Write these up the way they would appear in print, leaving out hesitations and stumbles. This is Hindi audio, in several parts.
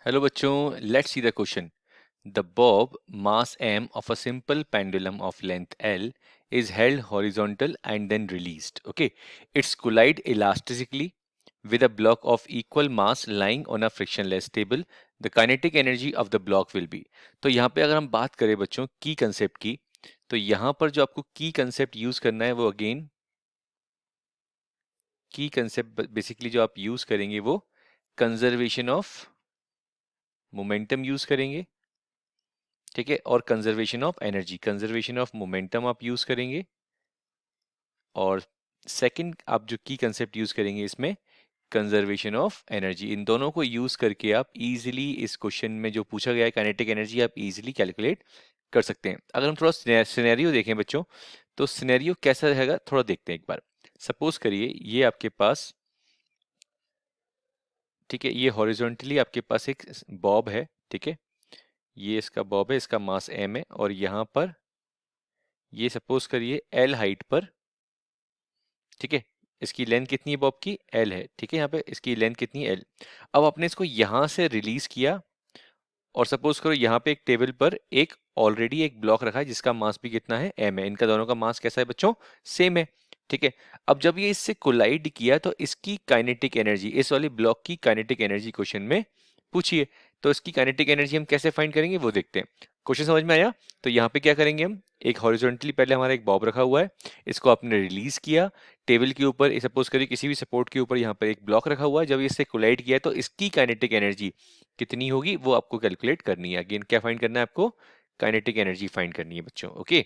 हेलो बच्चों, let's see the question. The bob mass m of a simple pendulum of length L is held horizontal and then released. Okay, it's collide elastically with a block of equal mass lying on a frictionless table. The kinetic energy of the block will be. तो यहाँ पे अगर हम बात करें बच्चों की कंसेप्ट की, तो यहाँ पर जो आपको की कंसेप्ट यूज करना है वो अगेन की कंसेप्ट बेसिकली जो आप यूज करेंगे वो कंजर्वेशन ऑफ मोमेंटम यूज करेंगे. ठीक है, और conservation of energy, conservation of momentum आप यूज करेंगे. और सेकंड आप जो की कंसेप्ट यूज करेंगे इसमें कंजर्वेशन ऑफ एनर्जी. इन दोनों को यूज करके आप इजीली इस क्वेश्चन में जो पूछा गया है काइनेटिक एनर्जी आप इजीली कैलकुलेट कर सकते हैं. अगर हम थोड़ा सिनेरियो देखें बच्चों, तो सिनेरियो कैसा रहेगा थोड़ा देखते हैं एक बार. सपोज करिए ये आपके पास, ठीक है, ये हॉरिजॉन्टली आपके पास एक बॉब है. ठीक है, ये इसका बॉब है, इसका मास m है, और यहाँ पर ये सपोज करिए L हाइट पर. ठीक है, इसकी लेंथ कितनी है बॉब की? L है. ठीक है, यहाँ पे इसकी लेंथ कितनी है? L. अब आपने इसको यहाँ से रिलीज किया और सपोज करो यहाँ पे एक टेबल पर एक ऑलरेडी एक ब्लॉक रखा है जिसका मास भी कितना है? m है. इनका दोनों का मास कैसा है बच्चों? सेम है. ठीक है, अब जब ये इससे कोलाइड किया तो इसकी काइनेटिक एनर्जी, इस वाली ब्लॉक की काइनेटिक एनर्जी क्वेश्चन में पूछिए. तो इसकी काइनेटिक एनर्जी हम कैसे फाइंड करेंगे वो देखते हैं. क्वेश्चन समझ में आया? तो यहाँ पे क्या करेंगे हम, एक हॉरिजॉन्टली पहले हमारा एक बॉब रखा हुआ है, इसको आपने रिलीज किया टेबल के ऊपर, सपोज करिए किसी भी सपोर्ट के ऊपर यहाँ पर एक ब्लॉक रखा हुआ है. जब इससे कोलाइड किया तो इसकी काइनेटिक एनर्जी कितनी होगी वो आपको कैलकुलेट करनी है. अगेन क्या फाइंड करना है आपको? काइनेटिक एनर्जी फाइंड करनी है बच्चों. ओके,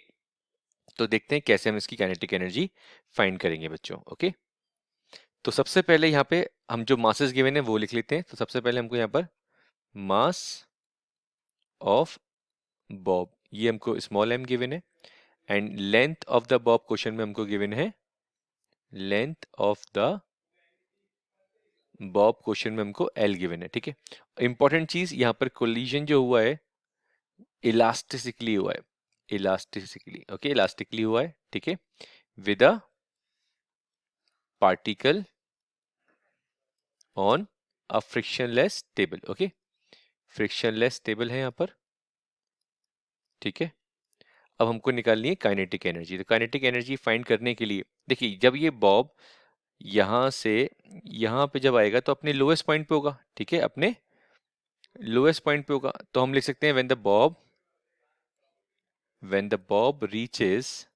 तो देखते हैं कैसे हम इसकी काइनेटिक एनर्जी फाइंड करेंगे बच्चों. ओके, तो सबसे पहले यहाँ पे हम जो मासेस गिवन है वो लिख लेते हैं. तो सबसे पहले हमको यहाँ पर मास ऑफ बॉब, ये हमको स्मॉल m गिवन है. And length of the Bob question में हमको गिवन है length of the Bob question में हमको L गिवन है. ठीक है, इंपॉर्टेंट चीज यहाँ पर कोलिजन जो हुआ है इलास्टिकली हुआ है. इलास्टिकली, ओके, इलास्टिकली हुआ है. ठीक है, with a particle on a frictionless table. Okay, frictionless table है यहाँ पर. ठीक है, अब हमको निकालनी है काइनेटिक एनर्जी. तो काइनेटिक एनर्जी फाइंड करने के लिए देखिए, जब ये बॉब यहाँ से यहाँ पे जब आएगा तो अपने लोएस्ट पॉइंट पे होगा. ठीक है, अपने लोएस्ट पॉइंट पे होगा. तो हम लिख सकते हैं when the bob reaches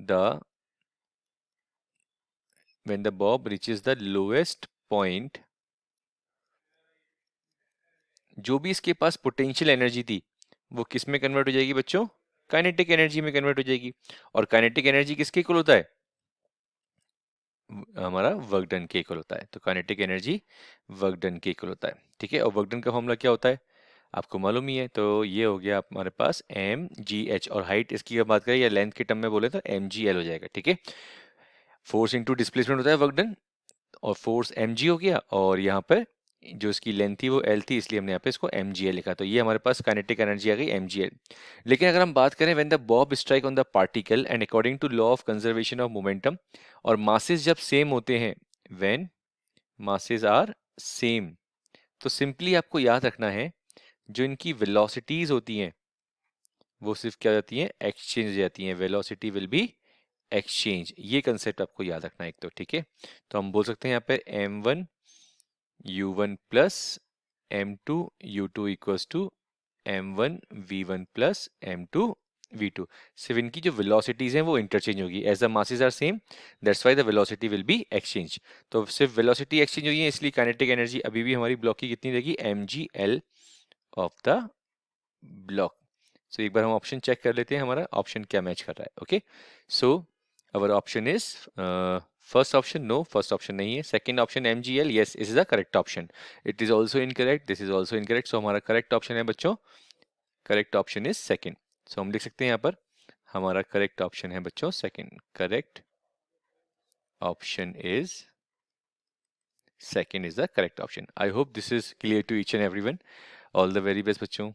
the when the bob reaches the lowest point, जो भी इसके पास पोटेंशियल एनर्जी थी वो किस में कन्वर्ट हो जाएगी बच्चों? काइनेटिक एनर्जी में कन्वर्ट हो जाएगी. और काइनेटिक एनर्जी किसके इक्वल होता है? हमारा वर्क डन के इक्वल होता है. तो काइनेटिक एनर्जी वर्क डन के इक्वल होता है. ठीक है, और वर्क डन का फॉर्मूला क्या होता है आपको मालूम ही है. तो ये हो गया हमारे पास mgh, और हाइट इसकी अगर बात करें या लेंथ के टर्म में बोले तो mgl हो जाएगा. ठीक है, फोर्स इंटू डिस्प्लेसमेंट होता है वर्क डन, और फोर्स mg हो गया, और यहाँ पर जो इसकी लेंथ थी वो l थी, इसलिए हमने यहाँ पे इसको mgl लिखा. तो ये हमारे पास काइनेटिक एनर्जी आ गई mgl. लेकिन अगर हम बात करें when the bob strike on the particle and according to law of conservation of momentum, और मासेस जब सेम होते हैं, व्हेन मासेस आर सेम, तो सिंपली आपको याद रखना है जो इनकी वेलोसिटीज होती हैं वो सिर्फ क्या जाती हैं? एक्सचेंज हो जाती हैं. Velocity will be exchange. ये कंसेप्ट आपको याद रखना है एक तो. ठीक है, तो हम बोल सकते हैं यहाँ पे m1 u1 plus m2 u2 equals to m1 v1 plus m2 v2. सिर्फ इनकी जो वेलोसिटीज हैं वो इंटरचेंज होगी. As the masses are same, that's why the velocity will be exchange. तो सिर्फ वेलोसिटी एक्सचेंज हुई है, इसलिए काइनेटिक एनर्जी अभी भी हमारी ब्लॉक की कितनी रहेगी? mgl of the block. So एक बार हम ऑप्शन चेक कर लेते हैं हमारा ऑप्शन क्या मैच कर रहा है. Okay, so our option is first option. No, first option नहीं है. Second option mgl, yes, is the correct option. It is also incorrect, this is also incorrect. So हमारा करेक्ट ऑप्शन है बच्चों, correct option is second. So हम लिख सकते हैं यहाँ पर हमारा करेक्ट ऑप्शन है बच्चों second. Correct option is second is the correct option. I hope this is clear to each and everyone. All the very best बच्चों.